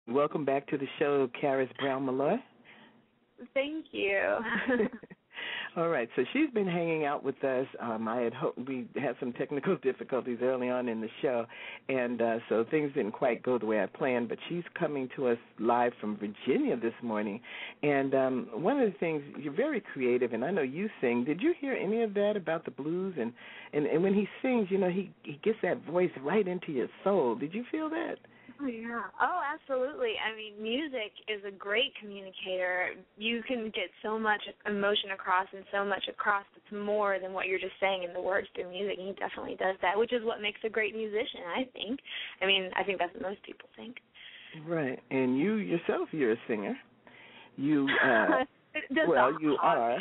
Welcome back to the show, Charis Brown Malloy. Thank you. All right, so she's been hanging out with us. I had hoped we had some technical difficulties early on in the show, and so things didn't quite go the way I planned, but she's coming to us live from Virginia this morning. And one of the things, you're very creative, and I know you sing. Did you hear any of that about the blues? And when he sings, you know, he gets that voice right into your soul. Did you feel that? Oh, yeah. Oh, absolutely. I mean, music is a great communicator. You can get so much emotion across and so much across that's more than what you're just saying in the words through music, and he definitely does that, which is what makes a great musician, I think. I mean, I think that's what most people think. Right. And you yourself, you're a singer. You you are.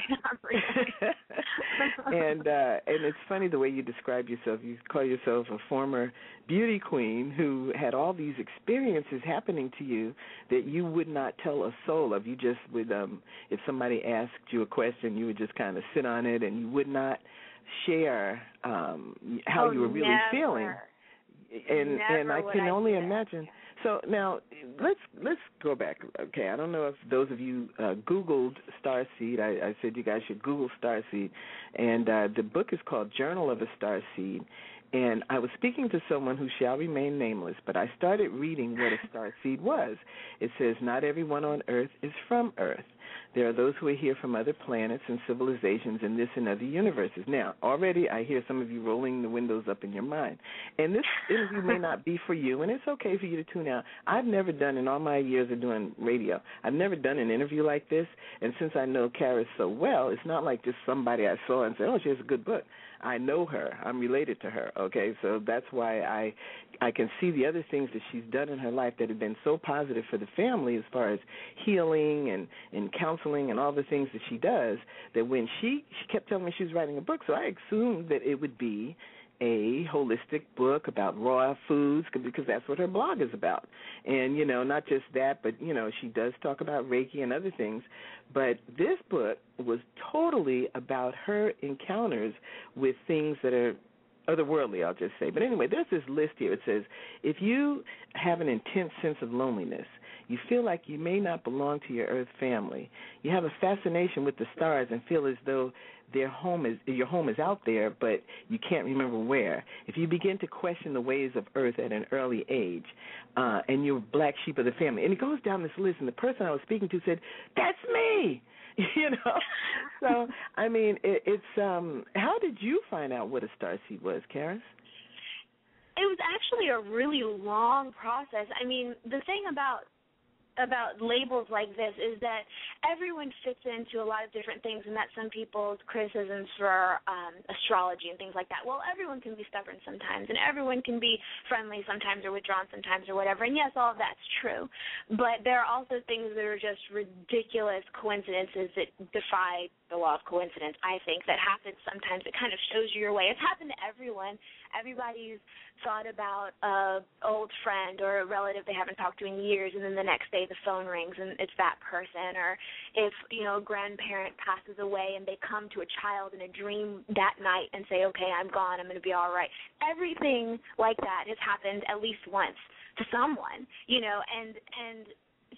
and it's funny the way you describe yourself. You call yourself a former beauty queen who had all these experiences happening to you that you would not tell a soul of. You just would, if somebody asked you a question, you would just kind of sit on it, and you would not share how you were really feeling. And I can only imagine. So now let's go back. Okay, I don't know if those of you Googled Starseed. I said you guys should Google Starseed, and the book is called Journal of a Starseed. And I was speaking to someone who shall remain nameless, but I started reading what a starseed was. It says, not everyone on Earth is from Earth. There are those who are here from other planets and civilizations in this and other universes. Now, already I hear some of you rolling the windows up in your mind. And this interview may not be for you, and it's okay for you to tune out. I've never done, in all my years of doing radio, I've never done an interview like this. And since I know Charis so well, it's not like just somebody I saw and said, oh, she has a good book. I know her. I'm related to her, okay? So that's why I can see the other things that she's done in her life that have been so positive for the family as far as healing and counseling and all the things that she does, that when she kept telling me she was writing a book, so I assumed that it would be a holistic book about raw foods, because that's what her blog is about. And, you know, not just that, but, you know, she does talk about Reiki and other things. But this book was totally about her encounters with things that are otherworldly, I'll just say. But anyway, there's this list here. It says, if you have an intense sense of loneliness, you feel like you may not belong to your Earth family, you have a fascination with the stars and feel as though your home is out there, but you can't remember where. If you begin to question the ways of Earth at an early age, and you're black sheep of the family, and it goes down this list, and the person I was speaking to said, that's me, you know. So, I mean, it's how did you find out what a starseed was, Charis? It was actually a really long process. I mean, the thing about labels like this is that everyone fits into a lot of different things, and that's some people's criticisms for astrology and things like that. Well, everyone can be stubborn sometimes, and everyone can be friendly sometimes or withdrawn sometimes or whatever, and yes, all of that's true. But there are also things that are just ridiculous coincidences that defy the law of coincidence, I think, that happens sometimes. It kind of shows you your way. It's happened to everyone. Everybody's thought about an old friend or a relative they haven't talked to in years, and then the next day the phone rings and it's that person. Or if, you know, a grandparent passes away and they come to a child in a dream that night and say, okay, I'm gone, I'm going to be all right. Everything like that has happened at least once to someone, you know, and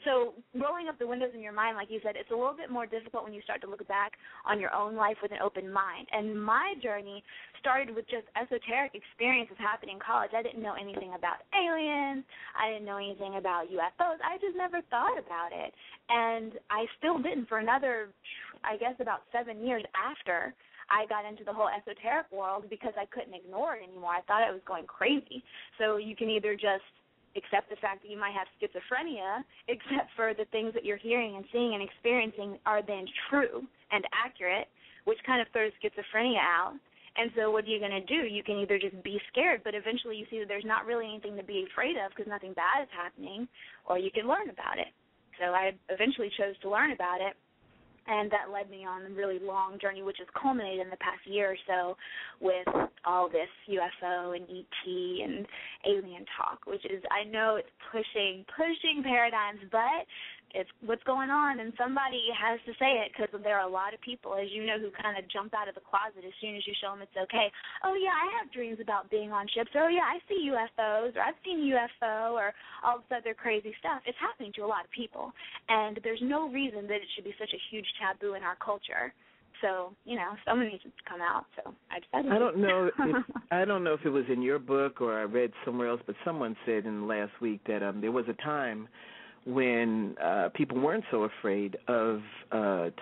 so rolling up the windows in your mind, like you said, it's a little bit more difficult when you start to look back on your own life with an open mind. And my journey started with just esoteric experiences happening in college. I didn't know anything about aliens. I didn't know anything about UFOs. I just never thought about it. And I still didn't for another, I guess, about 7 years after I got into the whole esoteric world, because I couldn't ignore it anymore. I thought I was going crazy. So you can either just accept the fact that you might have schizophrenia, except for the things that you're hearing and seeing and experiencing are then true and accurate, which kind of throws schizophrenia out. And so what are you going to do? You can either just be scared, but eventually you see that there's not really anything to be afraid of because nothing bad is happening, or you can learn about it. So I eventually chose to learn about it, and that led me on a really long journey, which has culminated in the past year or so with all this UFO and ET and alien talk, which is, I know it's pushing paradigms, but it's what's going on, and somebody has to say it, because there are a lot of people, as you know, who kind of jump out of the closet as soon as you show them it's okay. Oh, yeah, I have dreams about being on ships. Or, oh, yeah, I see UFOs, or I've seen UFO, or all this other crazy stuff. It's happening to a lot of people, and there's no reason that it should be such a huge taboo in our culture. So, someone needs to come out. So I decided. I don't know if it was in your book or I read somewhere else, but someone said in the last week that there was a time when people weren't so afraid of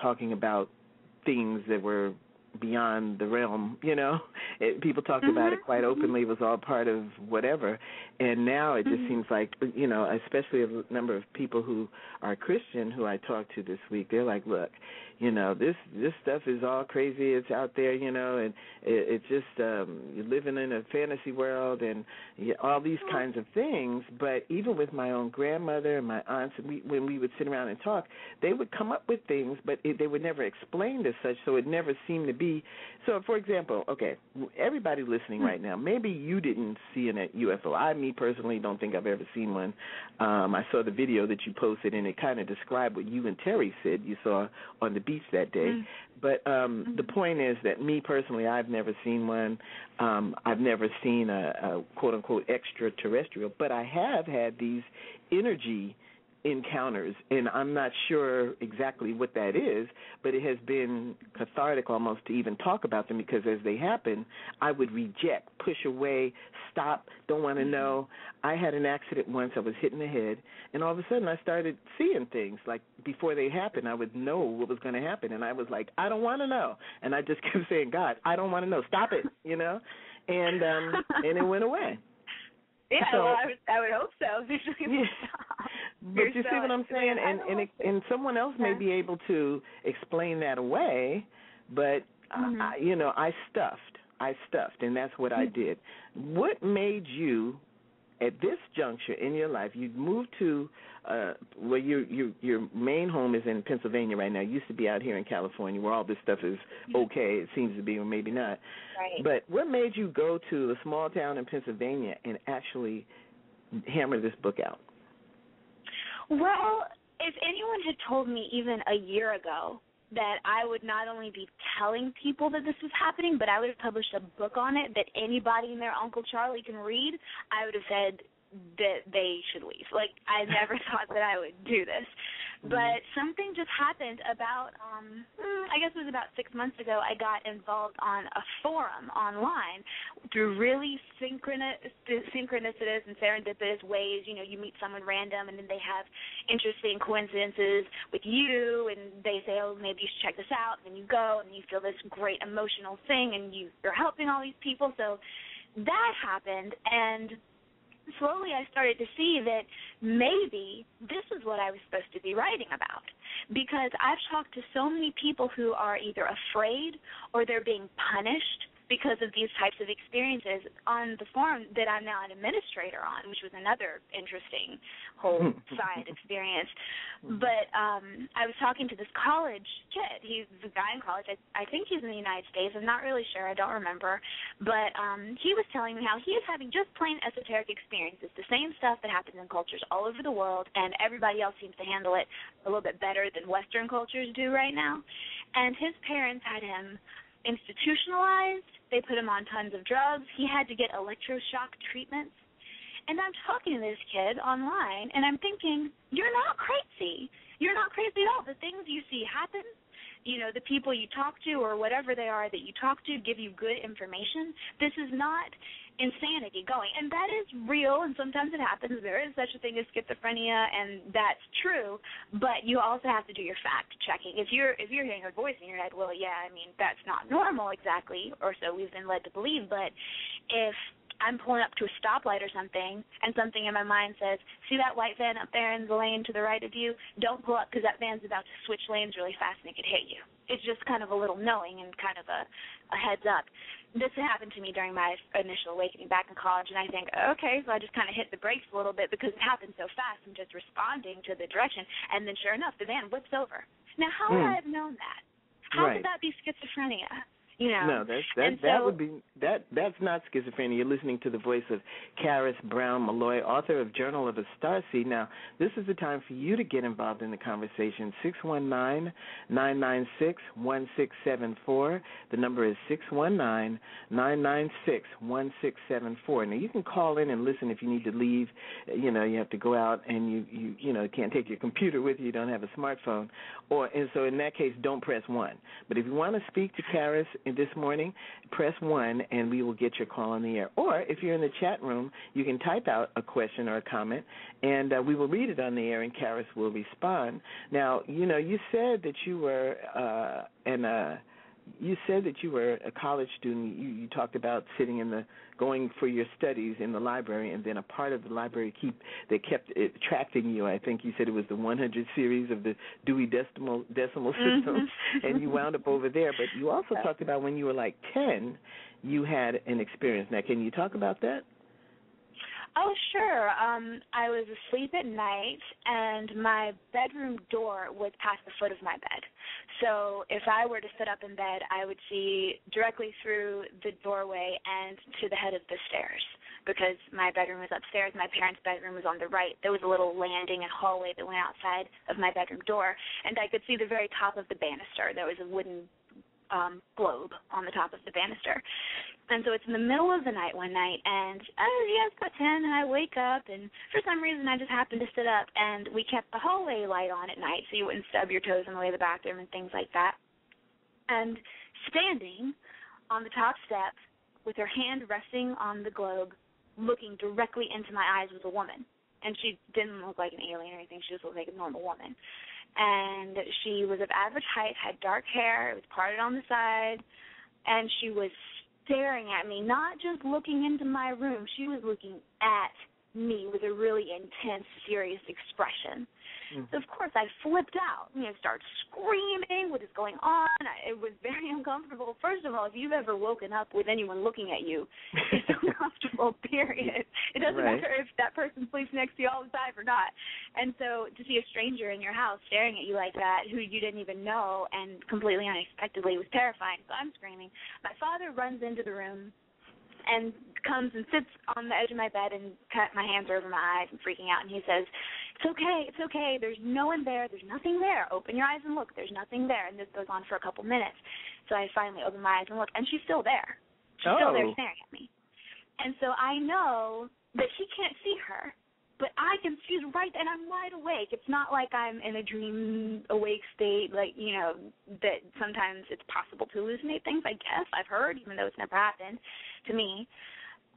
talking about things that were beyond the realm, people talked about it quite openly. It was all part of whatever. And now it just seems like, especially a number of people who are Christian who I talked to this week, they're like, look, this stuff is all crazy. It's out there, and it's just you're living in a fantasy world and all these kinds of things. But even with my own grandmother and my aunts, when we would sit around and talk, they would come up with things, but they were never explained as such, so it never seemed to be. So, for example, okay, everybody listening right now, maybe you didn't see a UFO. I, me personally, don't think I've ever seen one. I saw the video that you posted, and it kind of described what you and Terry said you saw on the beach that day. But the point is that me personally, I've never seen one. I've never seen a quote-unquote extraterrestrial, but I have had these energy encounters, and I'm not sure exactly what that is, but it has been cathartic almost to even talk about them, because as they happen, I would reject, push away, stop, don't want to know. I had an accident once. I was hit in the head, and all of a sudden I started seeing things. Like before they happened, I would know what was going to happen, and I was like, I don't want to know. And I just kept saying, God, I don't want to know. Stop it, and it went away. Yeah, so, well, I would hope so. Yeah. But you see what I'm saying? And someone else may be able to explain that away, but, I stuffed, and that's what I did. What made you, at this juncture in your life, you moved to, your main home is in Pennsylvania right now. It used to be out here in California where all this stuff is okay, it seems to be, or maybe not. Right. But what made you go to a small town in Pennsylvania and actually hammer this book out? Well, if anyone had told me even a year ago that I would not only be telling people that this was happening, but I would have published a book on it that anybody and their Uncle Charlie can read, I would have said that they should leave. Like, I never thought that I would do this. But something just happened about, I guess it was about 6 months ago. I got involved on a forum online through really synchronous and serendipitous ways. You meet someone random, and then they have interesting coincidences with you, and they say, oh, maybe you should check this out. And then you go, and you feel this great emotional thing, and you're helping all these people. So that happened, and slowly I started to see that maybe this is what I was supposed to be writing about, because I've talked to so many people who are either afraid or they're being punished because of these types of experiences on the forum that I'm now an administrator on, which was another interesting whole side experience. But I was talking to this college kid. He's a guy in college. I think he's in the United States. I'm not really sure. I don't remember. But he was telling me how he is having just plain esoteric experiences, the same stuff that happens in cultures all over the world, and everybody else seems to handle it a little bit better than Western cultures do right now. And his parents had him institutionalized. They put him on tons of drugs. He had to get electroshock treatments. And I'm talking to this kid online, and I'm thinking, you're not crazy. You're not crazy at all. The things you see happen, the people you talk to or whatever they are that you talk to give you good information. This is not insanity going. And that is real, and sometimes it happens. There is such a thing as schizophrenia, and that's true, but you also have to do your fact-checking. If you're hearing a voice in your head, well, yeah, that's not normal exactly, or so we've been led to believe, but if I'm pulling up to a stoplight or something, and something in my mind says, see that white van up there in the lane to the right of you? Don't pull up because that van's about to switch lanes really fast and it could hit you. It's just kind of a little knowing and kind of a heads up. This happened to me during my initial awakening back in college, and I think, okay, so I just kind of hit the brakes a little bit because it happened so fast. I'm just responding to the direction, and then sure enough, the van whips over. Now, how would I have known that? How could that be schizophrenia? No, that's not schizophrenia. You're listening to the voice of Charis Brown Malloy, author of Journal of a Starseed. Now, this is the time for you to get involved in the conversation. 619-996-1674. The number is 619-996-1674. Now, you can call in and listen if you need to leave. You have to go out and you can't take your computer with you. You don't have a smartphone. And so in that case, don't press 1. But if you want to speak to Charis this morning, press 1 and we will get your call on the air. Or if you're in the chat room, you can type out a question or a comment, and we will read it on the air, and Charis will respond. Now, you said that you were a college student. You talked about going for your studies in the library, and then a part of the library that kept attracting you. I think you said it was the 100 series of the Dewey Decimal System, and you wound up over there. But you also talked about when you were like 10, you had an experience. Now, can you talk about that? Oh, sure. I was asleep at night, and my bedroom door was past the foot of my bed. So if I were to sit up in bed, I would see directly through the doorway and to the head of the stairs, because my bedroom was upstairs. My parents' bedroom was on the right. There was a little landing and hallway that went outside of my bedroom door, and I could see the very top of the banister. There was a wooden globe on the top of the banister. And so it's in the middle of the night one night, and it's about 10, and I wake up, and for some reason I just happened to sit up, and we kept the hallway light on at night so you wouldn't stub your toes on the way to the bathroom and things like that. And standing on the top step with her hand resting on the globe, looking directly into my eyes was a woman. And she didn't look like an alien or anything. She just looked like a normal woman. And she was of average height, had dark hair, it was parted on the side, and she was staring at me, not just looking into my room. She was looking at me with a really intense, serious expression. So, of course, I flipped out, started screaming, what is going on? It was very uncomfortable. First of all, if you've ever woken up with anyone looking at you, it's uncomfortable, period. It doesn't matter if that person sleeps next to you all the time or not. And so to see a stranger in your house staring at you like that, who you didn't even know, and completely unexpectedly, was terrifying. So I'm screaming. My father runs into the room and comes and sits on the edge of my bed and my hands are over my eyes and freaking out. And he says, it's okay. There's no one there. There's nothing there. Open your eyes and look. There's nothing there. And this goes on for a couple minutes. So I finally open my eyes and look, and she's still there. She's still there staring at me. And so I know that he can't see her, but I can see her right, and I'm wide awake. It's not like I'm in a dream awake state, that sometimes it's possible to hallucinate things, I guess. I've heard, even though it's never happened to me.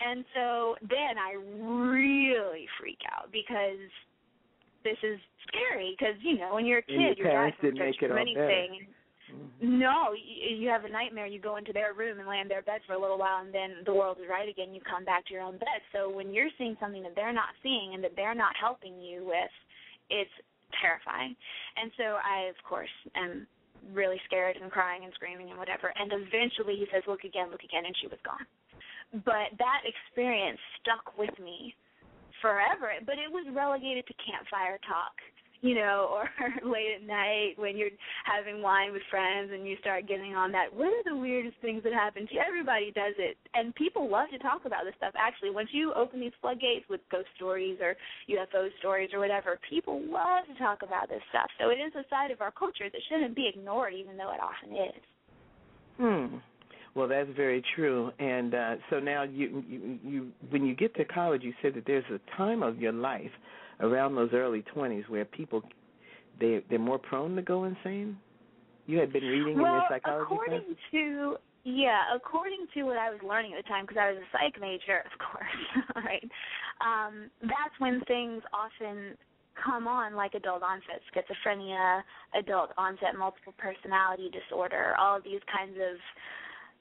And so then I really freak out because this is scary because, when you're a kid, you're driving from anything. No, you have a nightmare. You go into their room and lay in their bed for a little while, and then the world is right again. You come back to your own bed. So when you're seeing something that they're not seeing and that they're not helping you with, it's terrifying. And so I, of course, am really scared and crying and screaming and whatever. And eventually he says, look again, and she was gone. But that experience stuck with me forever. But it was relegated to campfire talk, or late at night when you're having wine with friends and you start getting on that, what are the weirdest things that happen to you? Everybody does it. And people love to talk about this stuff. Actually, once you open these floodgates with ghost stories or UFO stories or whatever, people love to talk about this stuff. So it is a side of our culture that shouldn't be ignored, even though it often is. Well, that's very true. And so now you when you get to college, you said that there's a time of your life around those early 20s where people, they're more prone to go insane? You had been reading in your psychology class? According to what I was learning at the time, because I was a psych major, of course, right? That's when things often come on, like adult onset schizophrenia, adult onset multiple personality disorder, all of these kinds of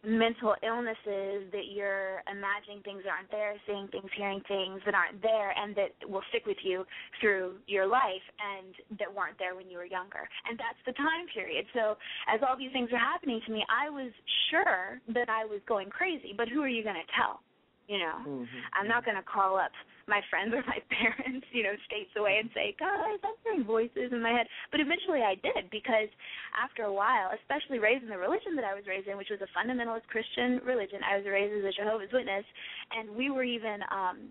mental illnesses that you're imagining things that aren't there, seeing things, hearing things that aren't there, and that will stick with you through your life and that weren't there when you were younger. And that's the time period. So as all these things are happening to me, I was sure that I was going crazy, but who are you going to tell? I'm not going to call up my friends or my parents, states away and say, guys, I'm hearing voices in my head. But eventually I did, because after a while, especially raised in the religion that I was raised in, which was a fundamentalist Christian religion. I was raised as a Jehovah's Witness, and we were even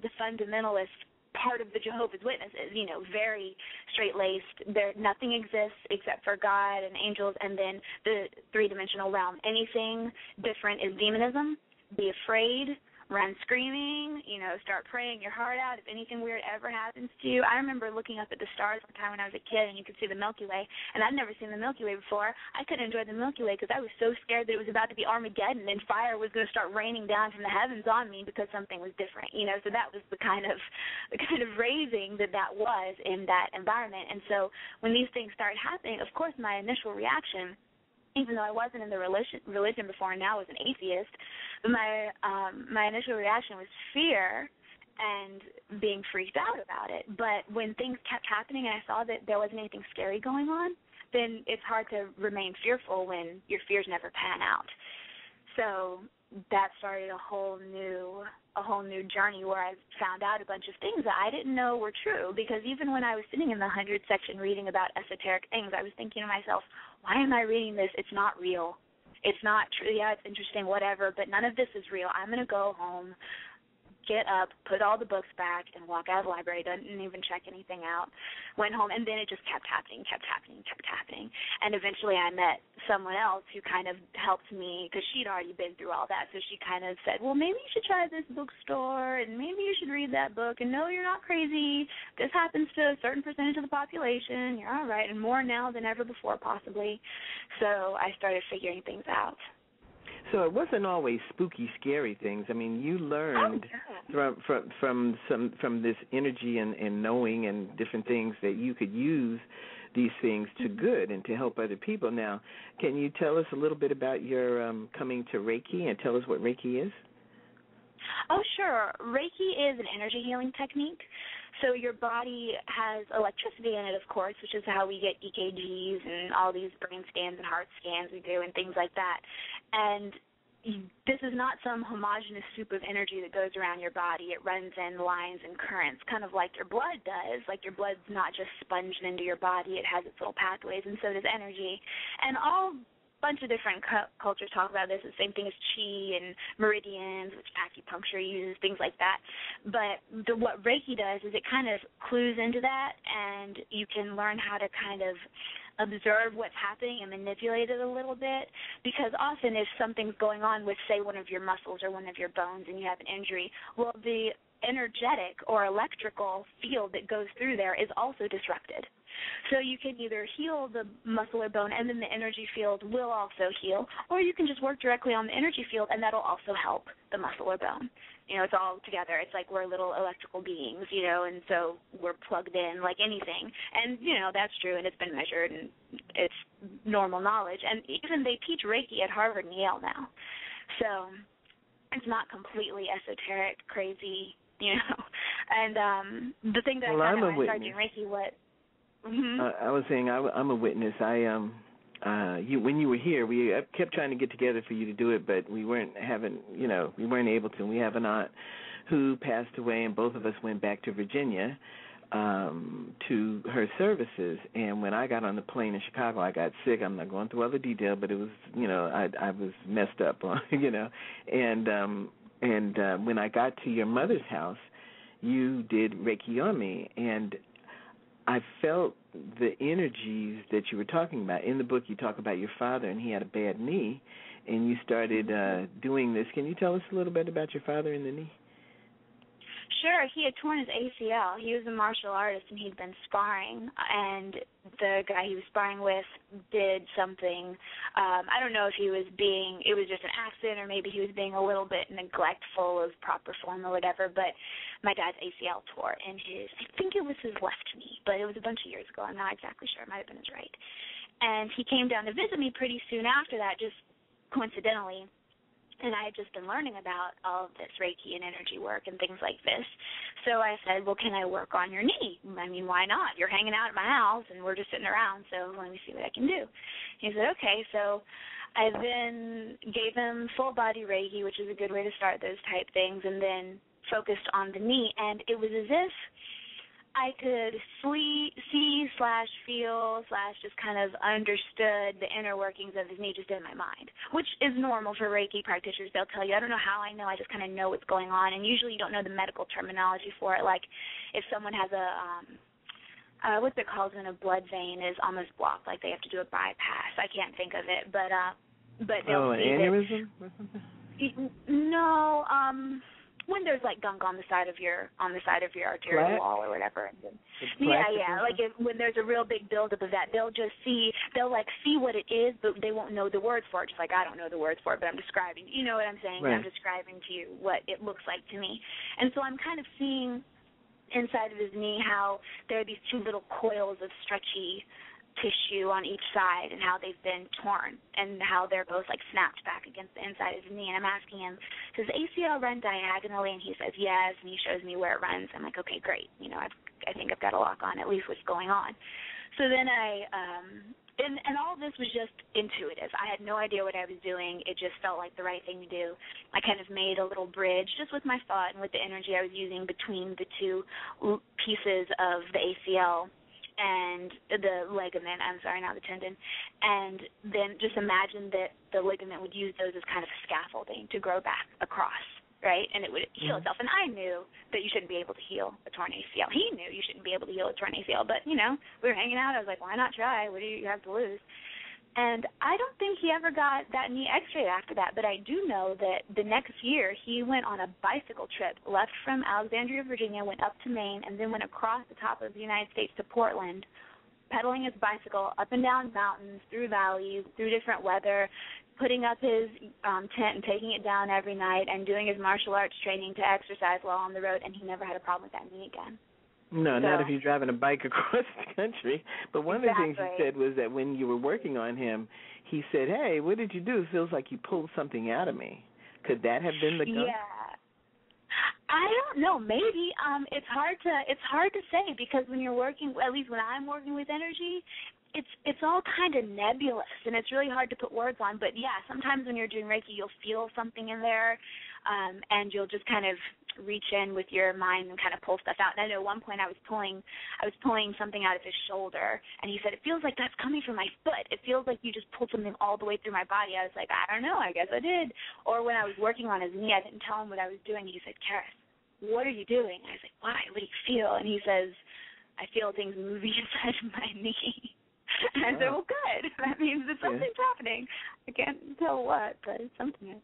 the fundamentalist part of the Jehovah's Witnesses, very straight-laced. Nothing exists except for God and angels, and then the three-dimensional realm. Anything different is demonism. Be afraid, run screaming, start praying your heart out if anything weird ever happens to you. I remember looking up at the stars one time when I was a kid, and you could see the Milky Way, and I'd never seen the Milky Way before. I couldn't enjoy the Milky Way because I was so scared that it was about to be Armageddon and fire was going to start raining down from the heavens on me because something was different, So that was the kind of raising that was in that environment. And so when these things started happening, of course, my initial reaction, even though I wasn't in the religion before and now I was an atheist, my initial reaction was fear and being freaked out about it. But when things kept happening and I saw that there wasn't anything scary going on, then it's hard to remain fearful when your fears never pan out. So that started a whole new journey where I found out a bunch of things that I didn't know were true, because even when I was sitting in the 100 section reading about esoteric things, I was thinking to myself, why am I reading this? It's not real. It's not true. Yeah, it's interesting, whatever, but none of this is real. I'm going to go home, get up, put all the books back, and walk out of the library. Didn't even check anything out. Went home, and then it just kept happening. And eventually I met someone else who kind of helped me, because she'd already been through all that. So she kind of said, well, maybe you should try this bookstore, and maybe you should read that book. And no, you're not crazy. This happens to a certain percentage of the population. You're all right, and more now than ever before, possibly. So I started figuring things out. So it wasn't always spooky, scary things. I mean, you learned from this energy and knowing and different things that you could use these things to good and to help other people. Now, can you tell us a little bit about your coming to Reiki and tell us what Reiki is? Oh, sure. Reiki is an energy healing technique. So your body has electricity in it, of course, which is how we get EKGs and all these brain scans and heart scans we do and things like that. And this is not some homogeneous soup of energy that goes around your body. It runs in lines and currents, kind of like your blood does. Like your blood's not just sponged into your body. It has its little pathways, and so does energy. And all bunch of different cultures talk about this, the same thing as chi and meridians, which acupuncture uses, things like that. But what Reiki does is it kind of clues into that, and you can learn how to kind of observe what's happening and manipulate it a little bit, because often if something's going on with, say, one of your muscles or one of your bones and you have an injury, well, the energetic or electrical field that goes through there is also disrupted. So you can either heal the muscle or bone and then the energy field will also heal, or you can just work directly on the energy field and that'll also help the muscle or bone. It's all together. It's like we're little electrical beings, and so we're plugged in like anything. And, that's true, and it's been measured, and it's normal knowledge. And even they teach Reiki at Harvard and Yale now. So it's not completely esoteric, crazy, And the thing that I started doing Reiki, I was saying I'm a witness. When you were here, we kept trying to get together for you to do it, but we weren't able to. We have an aunt who passed away, and both of us went back to Virginia to her services. And when I got on the plane in Chicago, I got sick. I'm not going through all the detail, but it was, I was messed up, And when I got to your mother's house, you did Reiki on me, and I felt the energies that you were talking about. In the book, you talk about your father, and he had a bad knee, and you started doing this. Can you tell us a little bit about your father and the knee? Sure. He had torn his ACL. He was a martial artist, and he'd been sparring, and the guy he was sparring with did something. I don't know if it was just an accident, or maybe he was being a little bit neglectful of proper form or whatever, but my dad's ACL tore in I think it was his left knee, but it was a bunch of years ago. I'm not exactly sure. It might have been his right. And he came down to visit me pretty soon after that, just coincidentally. And I had just been learning about all of this Reiki and energy work and things like this. So I said, well, can I work on your knee? I mean, why not? You're hanging out at my house, and we're just sitting around, so let me see what I can do. He said, okay. So I then gave him full-body Reiki, which is a good way to start those type things, and then focused on the knee, and it was as if I could see/feel/ just kind of understood the inner workings of his knee just in my mind, which is normal for Reiki practitioners. They'll tell you. I don't know how I know. I just kind of know what's going on, and usually you don't know the medical terminology for it. Like if someone has a what's it called when a blood vein is almost blocked, like they have to do a bypass. I can't think of it, but they'll an aneurysm or something? No, when there's like gunk on the side of your arterial wall or whatever. Yeah. Like when there's a real big buildup of that, they'll see what it is, but they won't know the words for it. Just like I don't know the words for it, but I'm describing. You know what I'm saying? Right. I'm describing to you what it looks like to me, and so I'm kind of seeing inside of his knee how there are these two little coils of stretchy tissue on each side and how they've been torn and how they're both like snapped back against the inside of his knee. And I'm asking him, does ACL run diagonally? And he says yes, and he shows me where it runs. I'm like, okay, great. You know, I think I've got a lock on at least what's going on. So then and all of this was just intuitive. I had no idea what I was doing. It just felt like the right thing to do. I kind of made a little bridge just with my thought and with the energy I was using between the two pieces of the ACL and the ligament, not the tendon, and then just imagine that the ligament would use those as kind of scaffolding to grow back across, right? And it would heal itself. And I knew that you shouldn't be able to heal a torn ACL. He knew you shouldn't be able to heal a torn ACL, but, you know, we were hanging out. I was like, why not try? What do you have to lose? And I don't think he ever got that knee x-rayed after that, but I do know that the next year he went on a bicycle trip, left from Alexandria, Virginia, went up to Maine, and then went across the top of the United States to Portland, pedaling his bicycle up and down mountains, through valleys, through different weather, putting up his tent and taking it down every night and doing his martial arts training to exercise while on the road, and he never had a problem with that knee again. No, not if you're driving a bike across the country. But one of the things you said was that when you were working on him, he said, hey, what did you do? It feels like you pulled something out of me. Could that have been the gunk? Yeah. I don't know. Maybe it's hard to say, because when you're working, at least when I'm working with energy, it's all kind of nebulous, and it's really hard to put words on. But yeah, sometimes when you're doing Reiki, you'll feel something in there, and you'll just kind of reach in with your mind and kind of pull stuff out. And I know at one point I was pulling something out of his shoulder, and he said, it feels like that's coming from my foot. It feels like you just pulled something all the way through my body. I was like, I don't know, I guess I did. Or when I was working on his knee, I didn't tell him what I was doing. He said, Charis, what are you doing? I was like, why? What do you feel? And he says, I feel things moving inside of my knee. And I said, well, good. That means that something's happening. I can't tell what, but something is.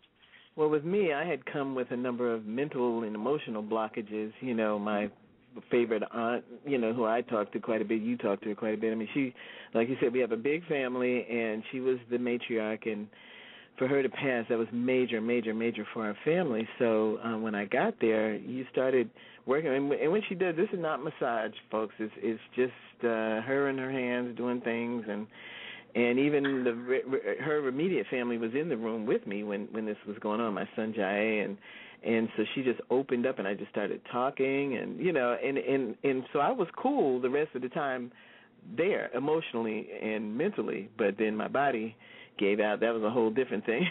Well, with me, I had come with a number of mental and emotional blockages. You know, my favorite aunt, you know, who I talk to quite a bit, you talk to her quite a bit. I mean, she, like you said, we have a big family, and she was the matriarch, and for her to pass, that was major for our family. So when I got there, you started working, and when she did, this is not massage, folks. It's just her and her hands doing things, and even her immediate family was in the room with me when this was going on, my son Jai, and so she just opened up, and I just started talking, and you know, and so I was cool the rest of the time there, emotionally and mentally, but then my body gave out. That was a whole different thing.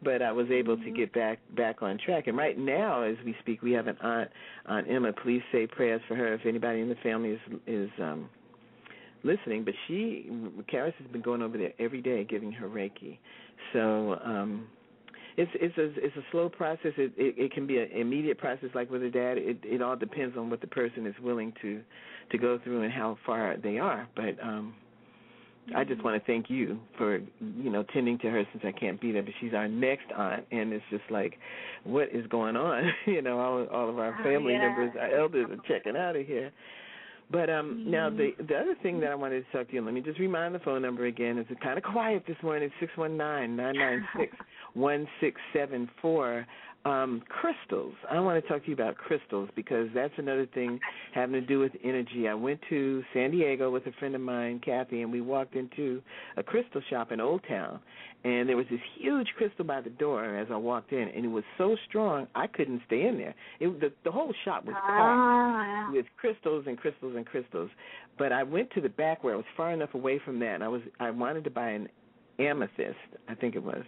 But I was able to get back on track. And right now, as we speak, we have an Aunt Emma. Please say prayers for her if anybody in the family is listening. But Charis has been going over there every day giving her Reiki. So it's a slow process. It can be an immediate process like with her dad. It all depends on what the person is willing to go through and how far they are. But I just want to thank you for, you know, tending to her since I can't be there. But she's our next aunt, and it's just like, what is going on? You know, all of our family members, our elders are checking out of here. But now the other thing that I wanted to talk to you, let me just remind the phone number again. It's kind of quiet this morning, 619-996-1674. Crystals. I want to talk to you about crystals because that's another thing having to do with energy. I went to San Diego with a friend of mine, Kathy, and we walked into a crystal shop in Old Town, and there was this huge crystal by the door as I walked in, and it was so strong I couldn't stay in there. The whole shop was packed with crystals and crystals and crystals. But I went to the back where I was far enough away from that, and I wanted to buy an amethyst, I think it was.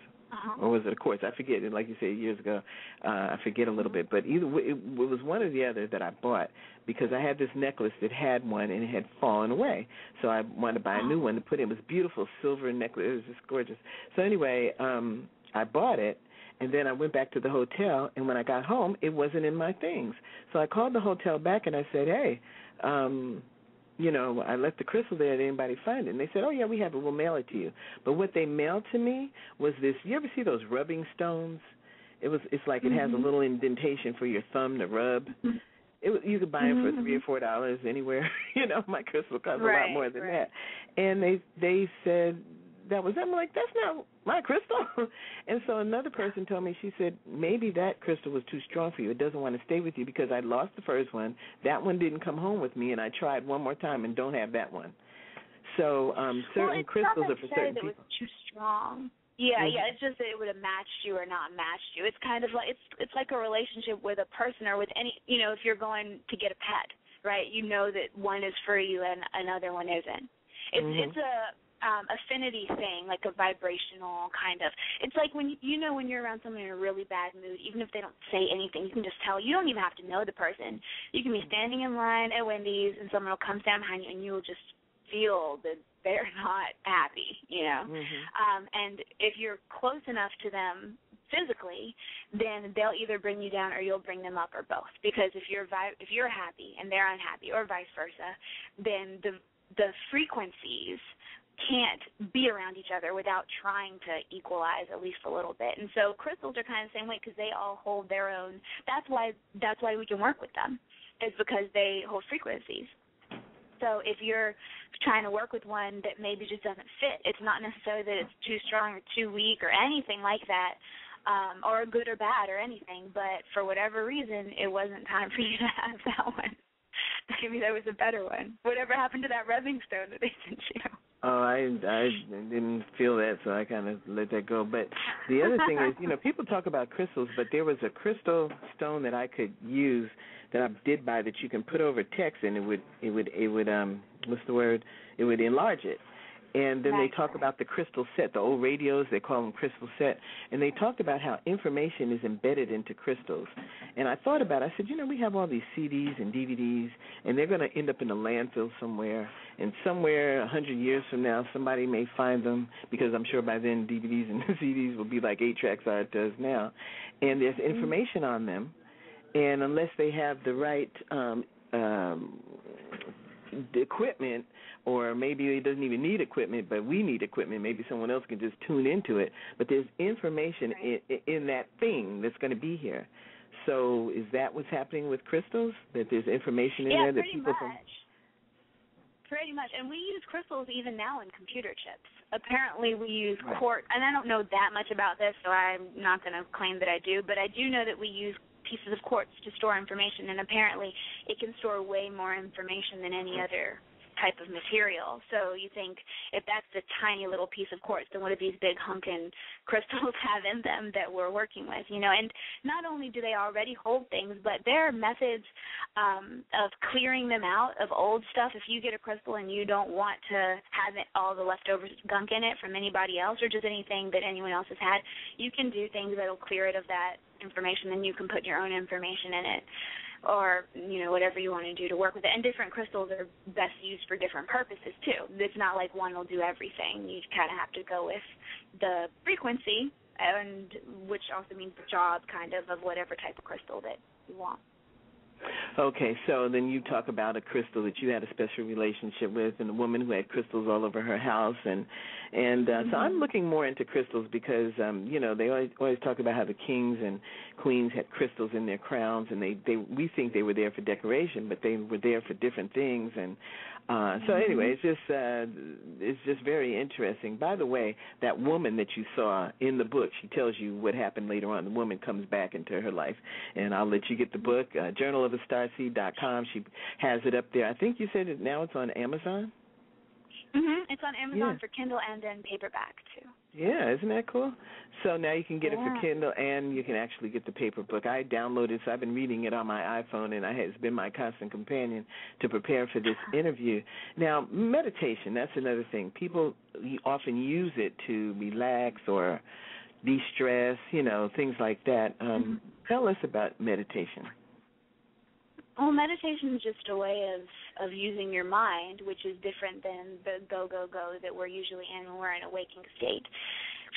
or was it a quartz? I forget. Like you said years ago, I forget a little bit. But either way, it was one or the other that I bought because I had this necklace that had one and it had fallen away. So I wanted to buy a new one to put in. It was a beautiful silver necklace. It was just gorgeous. So anyway, I bought it. And then I went back to the hotel, and when I got home, it wasn't in my things. So I called the hotel back, and I said, hey, I left the crystal there. Did anybody find it? And they said, oh, yeah, we have it. We'll mail it to you. But what they mailed to me was this. You ever see those rubbing stones? It's like it has a little indentation for your thumb to rub. You could buy them for $3 or $4 anywhere. My crystal costs a lot more than that. And they said that was them. I'm like, that's not my crystal. And so another person told me, she said, maybe that crystal was too strong for you. It doesn't want to stay with you because I lost the first one. That one didn't come home with me, and I tried one more time and don't have that one. So certain crystals are for certain people. It was too strong. Yeah, it's just that it would have matched you or not matched you. It's kind of like it's like a relationship with a person or with any, if you're going to get a pet, right? You know that one is for you and another one isn't. It's a affinity thing, like a vibrational kind of. It's like when when you're around someone in a really bad mood, even if they don't say anything, you can just tell. You don't even have to know the person. You can be standing in line at Wendy's and someone will come stand behind you and you will just feel that they're not happy, and if you're close enough to them physically, then they'll either bring you down or you'll bring them up, or both. Because if you're happy and they're unhappy, or vice versa, then the frequencies can't be around each other without trying to equalize at least a little bit. And so crystals are kind of the same way because they all hold their own. That's why we can work with them, is because they hold frequencies. So if you're trying to work with one that maybe just doesn't fit, it's not necessarily that it's too strong or too weak or anything like that, or good or bad or anything, but for whatever reason, it wasn't time for you to have that one. Maybe there was a better one. Whatever happened to that rubbing stone that they sent you? Oh, I didn't feel that, so I kind of let that go. But the other thing is, people talk about crystals, but there was a crystal stone that I could use that I did buy that you can put over text, and it would what's the word? It would enlarge it. And then they talk about the crystal set, the old radios, they call them crystal set. And they talked about how information is embedded into crystals. And I thought about it. I said, we have all these CDs and DVDs, and they're going to end up in a landfill somewhere. And somewhere 100 years from now, somebody may find them, because I'm sure by then DVDs and CDs will be like 8 tracks are it does now. And there's information on them. And unless they have the right equipment, or maybe it doesn't even need equipment, but we need equipment. Maybe someone else can just tune into it. But there's information in that thing that's going to be here. So is that what's happening with crystals, that there's information in there that people can... Pretty much. And we use crystals even now in computer chips. Apparently we use quartz, and I don't know that much about this, so I'm not going to claim that I do, but I do know that we use pieces of quartz to store information, and apparently it can store way more information than any other type of material. So you think, if that's the tiny little piece of quartz, then what do these big hunkin' crystals have in them that we're working with? And not only do they already hold things, but there are methods of clearing them out of old stuff. If you get a crystal and you don't want to have all the leftover gunk in it from anybody else, or just anything that anyone else has had, you can do things that'll clear it of that information, and you can put your own information in it, or whatever you want to do to work with it. And different crystals are best used for different purposes too. It's not like one will do everything. You kind of have to go with the frequency, and which also means the job kind of whatever type of crystal that you want. Okay, so then you talk about a crystal that you had a special relationship with, and a woman who had crystals all over her house, and so I'm looking more into crystals because they always talk about how the kings and queens had crystals in their crowns, and we think they were there for decoration, but they were there for different things, and so anyway, it's just very interesting. By the way, that woman that you saw in the book, she tells you what happened later on. The woman comes back into her life, and I'll let you get the book, journalofthestarseed.com. She has it up there. I think you said now it's on Amazon? It's on Amazon for Kindle and then paperback, too. Yeah, isn't that cool? So now you can get it for Kindle, and you can actually get the paper book. I downloaded it, so I've been reading it on my iPhone, and it's been my constant companion to prepare for this interview. Now, meditation, that's another thing. People often use it to relax or de-stress, things like that. Tell us about meditation. Well, meditation is just a way of using your mind, which is different than the go, go, go that we're usually in when we're in a waking state.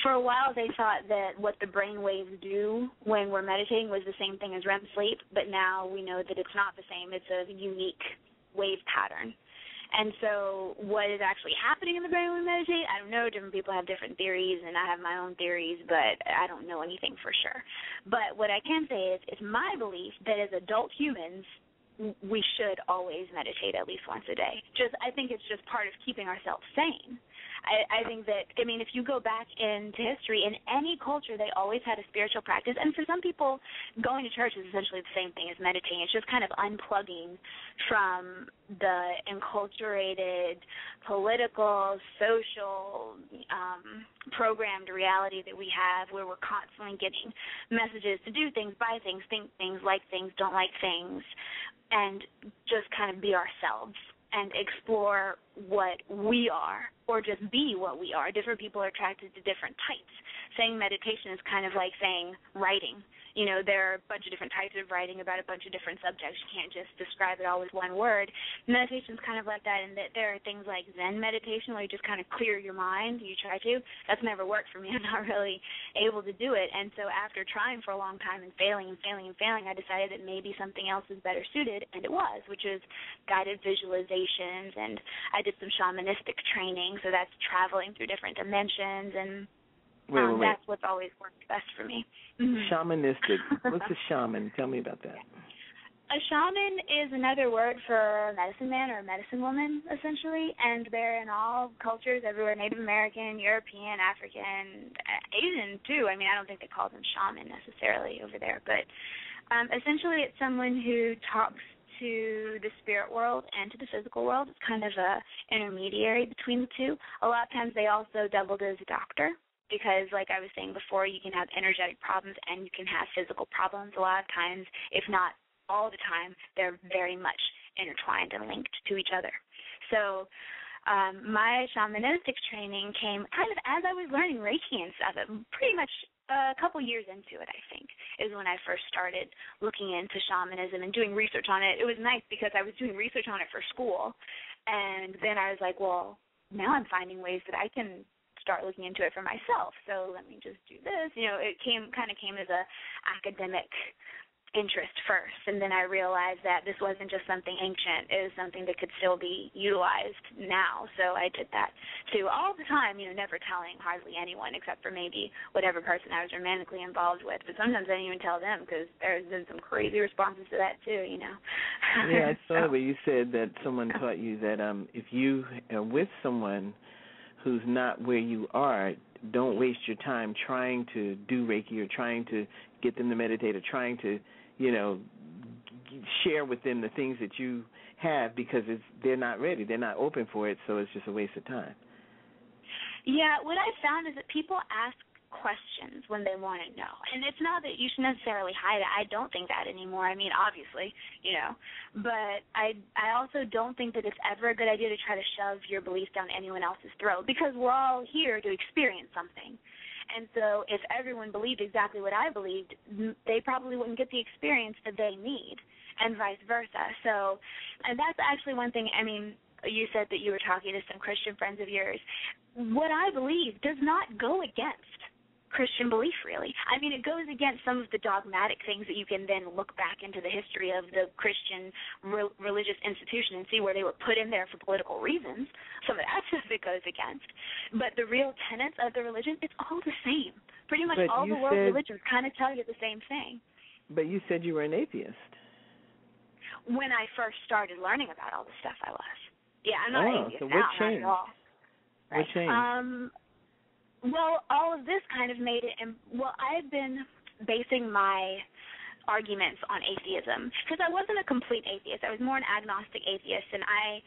For a while, they thought that what the brain waves do when we're meditating was the same thing as REM sleep, but now we know that it's not the same. It's a unique wave pattern. And so what is actually happening in the brain when we meditate, I don't know. Different people have different theories, and I have my own theories, but I don't know anything for sure. But what I can say is it's my belief that as adult humans, we should always meditate at least once a day. I think it's just part of keeping ourselves sane. I think that, if you go back into history, in any culture, they always had a spiritual practice. And for some people, going to church is essentially the same thing as meditating. It's just kind of unplugging from the enculturated, political, social, programmed reality that we have, where we're constantly getting messages to do things, buy things, think things, like things, don't like things, and just kind of be ourselves and explore what we are, or just be what we are. Different people are attracted to different types. Saying meditation is kind of like saying writing. There are a bunch of different types of writing about a bunch of different subjects. You can't just describe it all with one word. Meditation is kind of like that, in that there are things like Zen meditation, where you just kind of clear your mind. You try to. That's never worked for me. I'm not really able to do it. And so after trying for a long time and failing, I decided that maybe something else is better suited, and it was, which is guided visualizations. And I did some shamanistic training, so that's traveling through different dimensions, and wait. That's what's always worked best for me. Mm-hmm. Shamanistic. What's a shaman? Tell me about that. A shaman is another word for medicine man or medicine woman, essentially, and they're in all cultures everywhere, Native American, European, African, Asian, too. I don't think they call them shaman necessarily over there, but essentially it's someone who talks to the spirit world and to the physical world. It's kind of a intermediary between the two. A lot of times they also doubled as a doctor, because, like I was saying before, you can have energetic problems and you can have physical problems. A lot of times, if not all the time, they're very much intertwined and linked to each other. So my shamanistic training came kind of as I was learning Reiki and stuff. Pretty much a couple years into it, I think, is when I first started looking into shamanism and doing research on it. It was nice because I was doing research on it for school, and then I was like, well, now I'm finding ways that I can start looking into it for myself. So let me just do this. It came as a academic interest first, and then I realized that this wasn't just something ancient. It was something that could still be utilized now. So I did that too, all the time, never telling hardly anyone except for maybe whatever person I was romantically involved with. But sometimes I didn't even tell them, because there's been some crazy responses to that too, Yeah, I saw where you said that someone taught you that if you are with someone who's not where you are, don't waste your time trying to do Reiki or trying to get them to meditate or trying to, share with them the things that you have, because they're not ready. They're not open for it, so it's just a waste of time. Yeah, what I found is that people ask questions when they want to know. And it's not that you should necessarily hide it. I don't think that anymore. Obviously, But I also don't think that it's ever a good idea to try to shove your beliefs down anyone else's throat, because we're all here to experience something. And so if everyone believed exactly what I believed, they probably wouldn't get the experience that they need, and vice versa. So, and that's actually one thing, you said that you were talking to some Christian friends of yours. What I believe does not go against Christian belief, really. It goes against some of the dogmatic things that you can then look back into the history of the Christian religious institution and see where they were put in there for political reasons. Some of that stuff it goes against. But the real tenets of the religion, it's all the same. Pretty much all the world religions kind of tell you the same thing. But you said you were an atheist. When I first started learning about all this stuff, I was. Yeah, I'm not an atheist so now, what changed? not at all. Right. What changed? Well, all of this kind of made it, I've been basing my arguments on atheism, because I wasn't a complete atheist. I was more an agnostic atheist, and I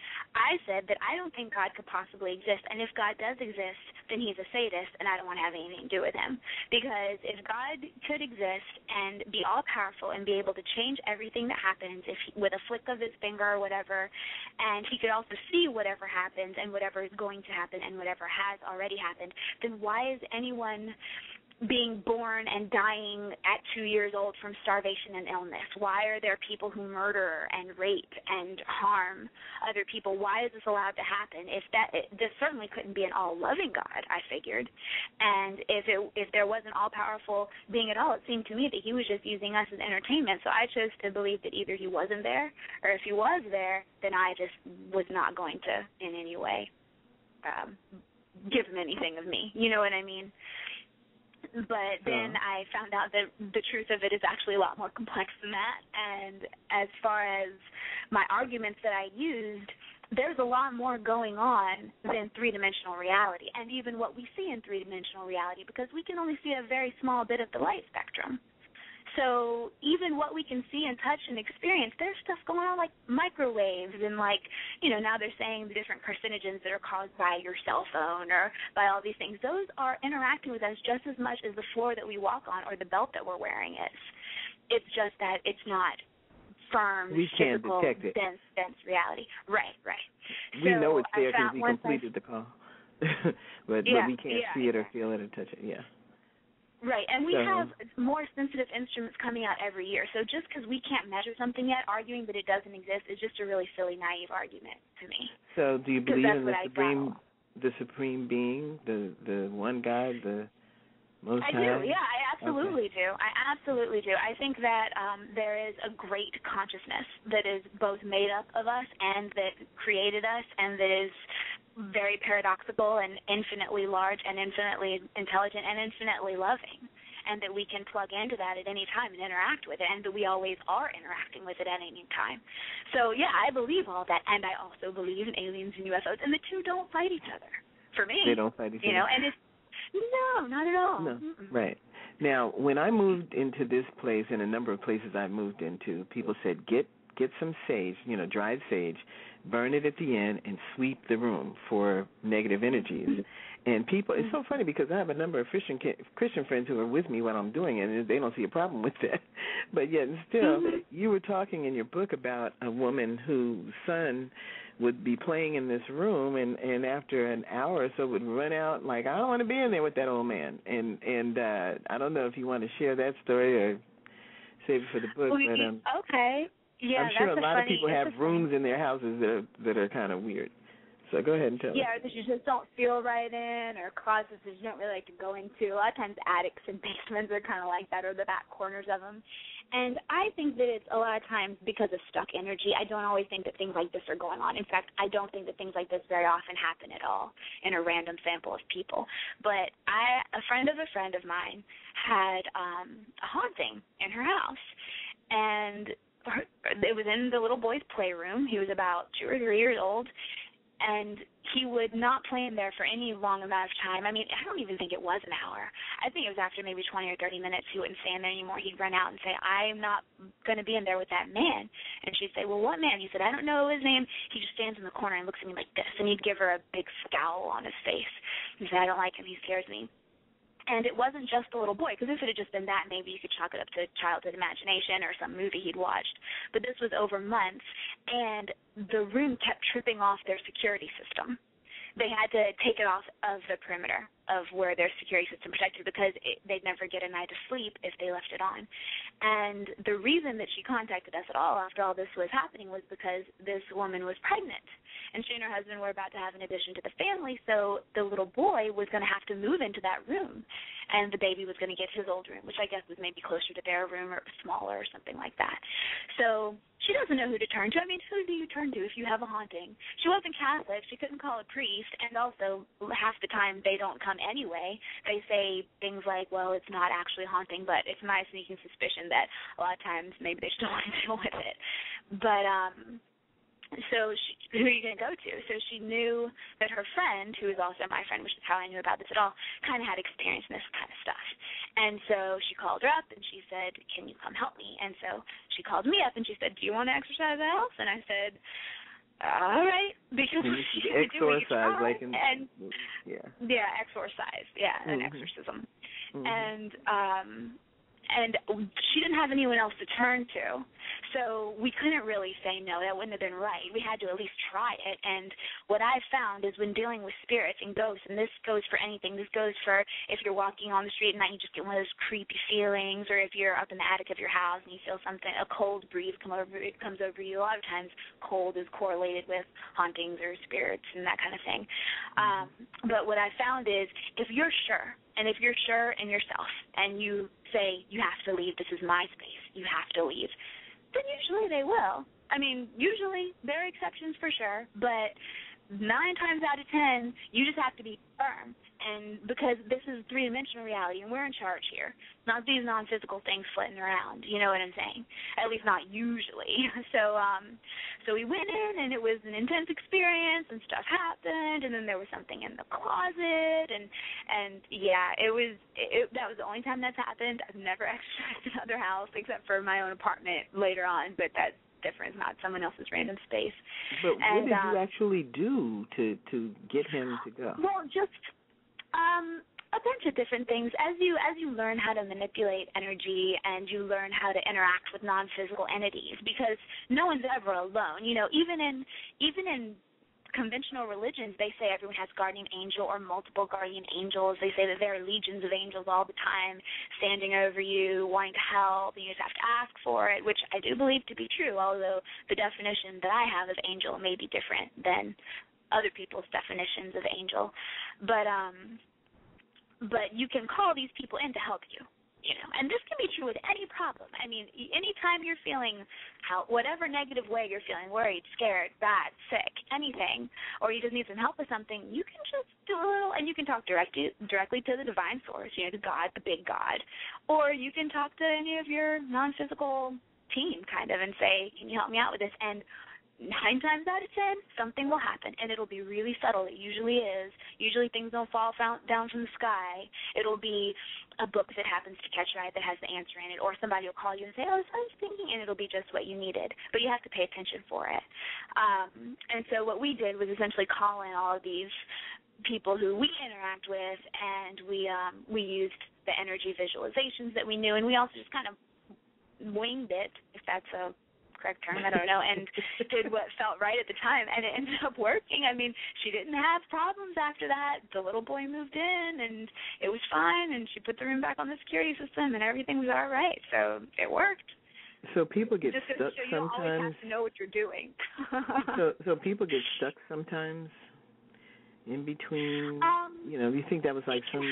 said that I don't think God could possibly exist, and if God does exist, then he's a sadist, and I don't want to have anything to do with him, because if God could exist and be all-powerful and be able to change everything that happens with a flick of his finger or whatever, and he could also see whatever happens and whatever is going to happen and whatever has already happened, then why is anyone being born and dying at 2 years old from starvation and illness? Why are there people who murder and rape and harm other people? Why is this allowed to happen? This certainly couldn't be an all-loving God, I figured. And if there was an all-powerful being at all, it seemed to me that he was just using us as entertainment. So I chose to believe that either he wasn't there, or if he was there, then I just was not going to in any way give him anything of me. You know what I mean? But then I found out that the truth of it is actually a lot more complex than that. And as far as my arguments that I used, there's a lot more going on than three-dimensional reality, and even what we see in three-dimensional reality, because we can only see a very small bit of the light spectrum. So even what we can see and touch and experience, there's stuff going on like microwaves and now they're saying the different carcinogens that are caused by your cell phone or by all these things. Those are interacting with us just as much as the floor that we walk on or the belt that we're wearing is. It's just that it's not firm, physical, dense reality. Right. We know it's there because we completed the call. but we can't see it or feel it or touch it, Right, and we have more sensitive instruments coming out every year. So just because we can't measure something yet, arguing that it doesn't exist is just a really silly, naive argument to me. So do you believe in the supreme being, the one God, the Most High? I do, yeah, I absolutely do. I absolutely do. I think that there is a great consciousness that is both made up of us and that created us and that is very paradoxical and infinitely large and infinitely intelligent and infinitely loving, and that we can plug into that at any time and interact with it, and that we always are interacting with it at any time. So, yeah, I believe all that, and I also believe in aliens and UFOs, and the two don't fight each other, for me. They don't fight each other. And no, not at all. No, right. Now, when I moved into this place, and a number of places I've moved into, people said, get some sage, dried sage, burn it at the end, and sweep the room for negative energies. And people, it's so funny because I have a number of Christian friends who are with me while I'm doing it, and they don't see a problem with that. But yet still, you were talking in your book about a woman whose son would be playing in this room, and after an hour or so would run out like, I don't want to be in there with that old man. And I don't know if you want to share that story or save it for the book. Okay. Yeah, I'm sure a lot of people have rooms in their houses that are kind of weird. So go ahead and tell us. Yeah, that you just don't feel right in, or closets that you don't really like to go into. A lot of times attics and basements are kind of like that, or the back corners of them. And I think that it's a lot of times because of stuck energy. I don't always think that things like this are going on. In fact, I don't think that things like this very often happen at all in a random sample of people. But a friend of mine had a haunting in her house, and it was in the little boy's playroom. He was about 2 or 3 years old, and he would not play in there for any long amount of time. I mean, I don't even think it was an hour. I think it was after maybe 20 or 30 minutes he wouldn't stand there anymore. He'd run out and say, I'm not going to be in there with that man. And she'd say, well, what man? He said, I don't know his name. He just stands in the corner and looks at me like this. And he'd give her a big scowl on his face. He said, I don't like him. He scares me. And it wasn't just the little boy, because if it had just been that, maybe you could chalk it up to childhood imagination or some movie he'd watched. But this was over months, and the room kept tripping off their security system. They had to take it off of the perimeter of where their security system protected because they'd never get a night of sleep if they left it on. And the reason that she contacted us at all after all this was happening was because this woman was pregnant, and she and her husband were about to have an addition to the family, so the little boy was going to have to move into that room, and the baby was going to get his old room, which I guess was maybe closer to their room or smaller or something like that. So she doesn't know who to turn to. I mean, who do you turn to if you have a haunting? She wasn't Catholic. She couldn't call a priest, and also half the time they don't come anyway. They say things like, well, it's not actually haunting, but it's my sneaking suspicion that a lot of times maybe they just don't want to deal with it. But so who are you going to go to? So she knew that her friend, who is also my friend, which is how I knew about this at all, kind of had experience in this kind of stuff. And so she called her up, and she said, can you come help me? And so she called me up, and she said, do you want to exorcise the house? And I said, all right, because she had to do what you tried. Exorcise, an exorcism. And she didn't have anyone else to turn to. So we couldn't really say no. That wouldn't have been right. We had to at least try it. And what I've found is when dealing with spirits and ghosts, and this goes for anything. This goes for if you're walking on the street at night and you just get one of those creepy feelings, or if you're up in the attic of your house and you feel something, a cold breeze comes over you. A lot of times cold is correlated with hauntings or spirits and that kind of thing. But what I found is if you're sure, and if you're sure in yourself and you say, you have to leave, this is my space, you have to leave, then usually they will. I mean, usually there are exceptions for sure, but 9 times out of 10, you just have to be firm. And because this is three-dimensional reality, and we're in charge here, not these non-physical things flitting around. You know what I'm saying? At least not usually. So we went in, and it was an intense experience, and stuff happened, and then there was something in the closet, and yeah, that was the only time that's happened. I've never exercised another house except for my own apartment later on, but that's different, not someone else's random space. But what did you actually do to get him to go? Well, just a bunch of different things. As you learn how to manipulate energy and you learn how to interact with non-physical entities, because no one's ever alone. You know, even in conventional religions, they say everyone has guardian angel or multiple guardian angels. They say that there are legions of angels all the time standing over you, wanting to help, and you just have to ask for it, which I do believe to be true, although the definition that I have of angel may be different than other people's definitions of angel. But you can call these people in to help you. You know, and this can be true with any problem. I mean, anytime you're feeling whatever negative way you're feeling, worried, scared, bad, sick, anything, or you just need some help with something, you can just do a little, and you can talk directly to the divine source, you know, to God, the big God, or you can talk to any of your non-physical team kind of and say, can you help me out with this? And 9 times out of 10, something will happen, and it'll be really subtle. It usually is. Usually things don't fall down from the sky. It'll be a book that happens to catch your eye that has the answer in it, or somebody will call you and say, oh, I was thinking, and it'll be just what you needed. But you have to pay attention for it. And so what we did was essentially call in all of these people who we interact with, and we used the energy visualizations that we knew, and we also just kind of winged it, if that's a correct term, I don't know, and did what felt right at the time, and it ended up working. I mean, she didn't have problems after that. The little boy moved in, and it was fine, and she put the room back on the security system, and everything was all right, so it worked. So people get stuck sometimes. You always have to know what you're doing. so people get stuck sometimes in between. You think that was like some...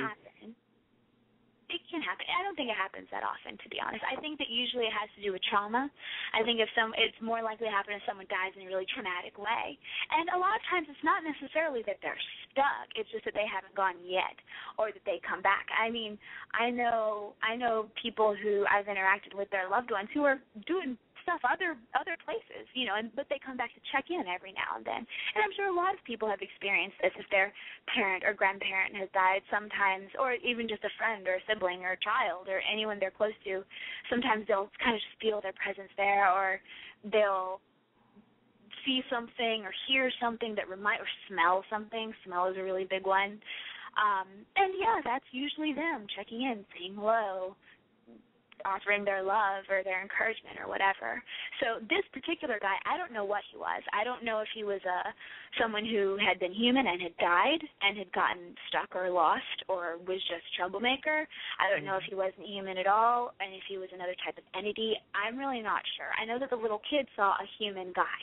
It can happen. I don't think it happens that often, to be honest. I think that usually it has to do with trauma. I think it's more likely to happen if someone dies in a really traumatic way. And a lot of times it's not necessarily that they're stuck. It's just that they haven't gone yet, or that they come back. I mean, I know people who I've interacted with, their loved ones, who are doing stuff other places, but they come back to check in every now and then. And I'm sure a lot of people have experienced this if their parent or grandparent has died sometimes, or even just a friend or a sibling or a child or anyone they're close to. Sometimes they'll kind of just feel their presence there, or they'll see something or hear something that or smell something. Smell is a really big one. And yeah, that's usually them checking in, saying hello, offering their love or their encouragement or whatever. So this particular guy, I don't know what he was. I don't know if he was someone who had been human and had died and had gotten stuck or lost, or was just a troublemaker. I don't know if he wasn't human at all, and if he was another type of entity. I'm really not sure. I know that the little kid saw a human guy,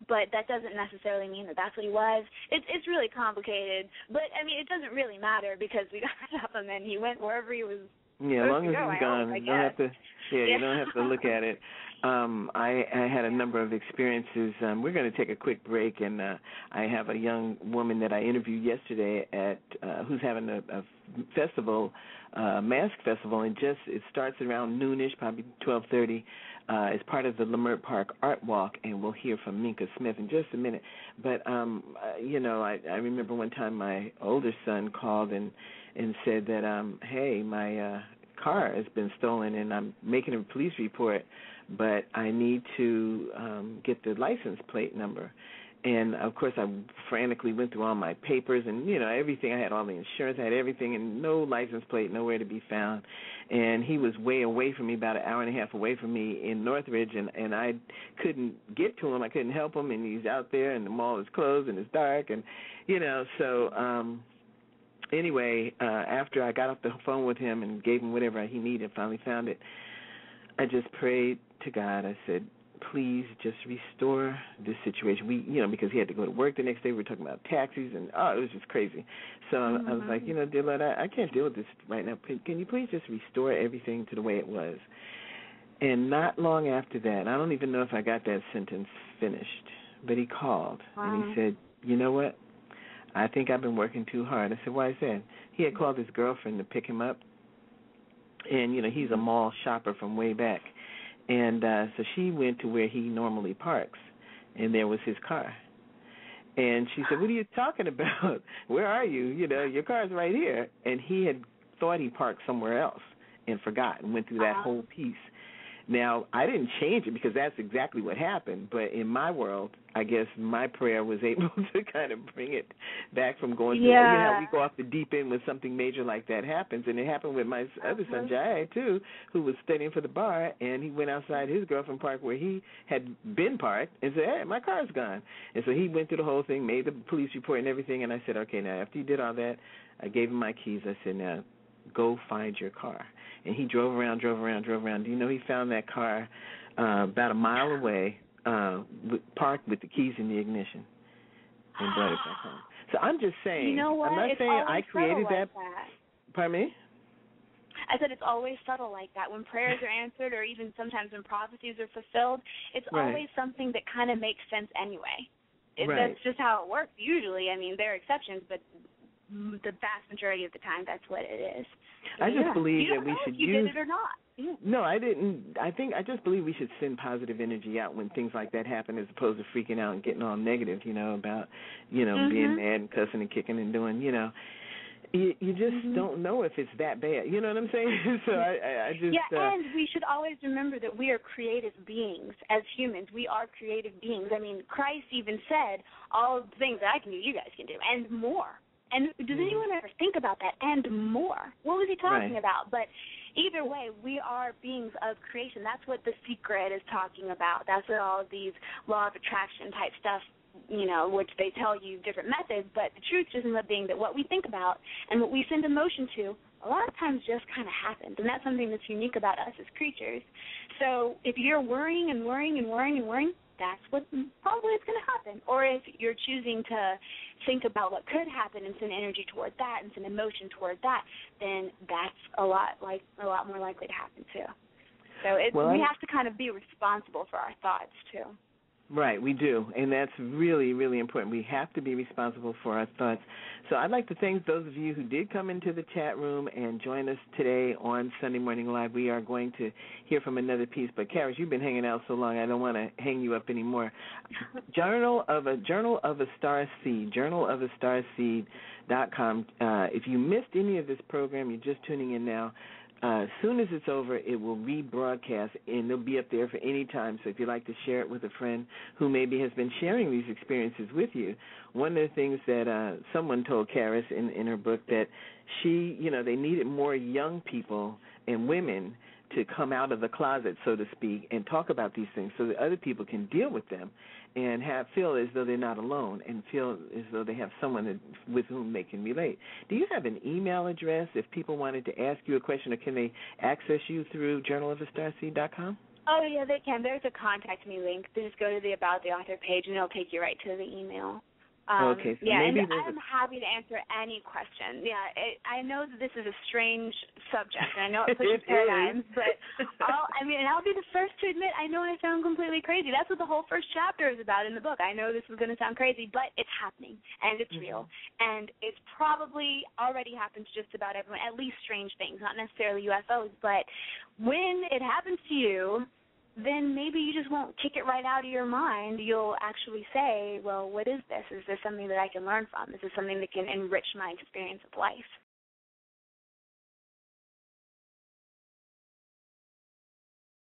but that doesn't necessarily mean that that's what he was. It's really complicated, but, I mean, it doesn't really matter because we got up and then he went wherever he was. Yeah, as long as he's gone, you don't have to. You don't have to look at it. I had a number of experiences. We're going to take a quick break, and I have a young woman that I interviewed yesterday who's having a festival, mask festival, and it starts around noonish, probably 12:30. As part of the Leimert Park Art Walk, and we'll hear from Minka Smith in just a minute. But I remember one time my older son called and said that, hey, my car has been stolen and I'm making a police report, but I need to get the license plate number. And, of course, I frantically went through all my papers and, everything. I had all the insurance. I had everything, and no license plate, nowhere to be found. And he was way away from me, about an hour and a half away from me in Northridge, and I couldn't get to him. I couldn't help him, and he's out there, and the mall is closed, and it's dark. And, so anyway, after I got off the phone with him and gave him whatever he needed, finally found it, I just prayed to God. I said, please just restore this situation. Because he had to go to work the next day. We were talking about taxis, and, it was just crazy. So I was like, dear Lord, I can't deal with this right now. Can you please just restore everything to the way it was? And not long after that, I don't even know if I got that sentence finished, but he called, and he said, you know what? I think I've been working too hard. I said, why is that? He had called his girlfriend to pick him up, and, he's a mall shopper from way back. And so she went to where he normally parks, and there was his car. And she said, what are you talking about? Where are you? Your car's right here. And he had thought he parked somewhere else and forgot and went through that whole piece. Now, I didn't change it because that's exactly what happened. But in my world, I guess my prayer was able to kind of bring it back from going through. We go off the deep end when something major like that happens. And it happened with my other son, Jai, too, who was studying for the bar. And he went outside his girlfriend park where he had been parked and said, hey, my car's gone. And so he went through the whole thing, made the police report and everything. And I said, okay, now, after you did all that, I gave him my keys. I said, now, go find your car. And he drove around. Do you know he found that car about a mile away, parked with the keys in the ignition, and brought it back home. So I'm just saying, you know what? I'm not it's saying I created that. Pardon me? I said it's always subtle like that. When prayers are answered, or even sometimes when prophecies are fulfilled, it's always something that kind of makes sense anyway. That's just how it works usually. I mean, there are exceptions, but the vast majority of the time, that's what it is. I just believe that we should use. You did it or not. Yeah. No, I didn't. I just believe we should send positive energy out when things like that happen, as opposed to freaking out and getting all negative, about, being mad and cussing and kicking and doing, You just don't know if it's that bad. You know what I'm saying? So I just... Yeah, and we should always remember that we are creative beings as humans. We are creative beings. I mean, Christ even said, all the things that I can do, you guys can do, and more. And does anyone ever think about that? And more. What was he talking about? But either way, we are beings of creation. That's what The Secret is talking about. That's what all of these law of attraction type stuff, which they tell you different methods. But the truth just ends up being that what we think about and what we send emotion to a lot of times just kind of happens. And that's something that's unique about us as creatures. So if you're worrying and worrying and worrying and worrying, that's what probably is going to happen. Or if you're choosing to think about what could happen and send energy toward that and send emotion toward that, then that's a lot more likely to happen too. So we have to kind of be responsible for our thoughts too. Right, we do, and that's really, really important. We have to be responsible for our thoughts. So I'd like to thank those of you who did come into the chat room and join us today on Sunday Morning Live. We are going to hear from another piece, but Charis, you've been hanging out so long, I don't want to hang you up anymore. Journal of a Starseed, journalofastarseed.com. If you missed any of this program, you're just tuning in now. As soon as it's over, it will rebroadcast, and it'll be up there for any time. So if you'd like to share it with a friend who maybe has been sharing these experiences with you, one of the things that someone told Charis in her book that they needed more young people and women to come out of the closet, so to speak, and talk about these things so that other people can deal with them and feel as though they're not alone and feel as though they have someone with whom they can relate. Do you have an email address if people wanted to ask you a question, or can they access you through journalofastarseed.com? Oh, yeah, they can. There's a contact me link. They just go to the About the Author page, and it'll take you right to the email. Okay, so maybe and I'm happy to answer any question. Yeah, I know that this is a strange subject, and I know it pushes paradigms, but I'll be the first to admit I know I sound completely crazy. That's what the whole first chapter is about in the book. I know this is going to sound crazy, but it's happening, and it's real, and it's probably already happened to just about everyone, at least strange things, not necessarily UFOs, but when it happens to you, then maybe you just won't kick it right out of your mind. You'll actually say, well, what is this? Is this something that I can learn from? Is this something that can enrich my experience of life?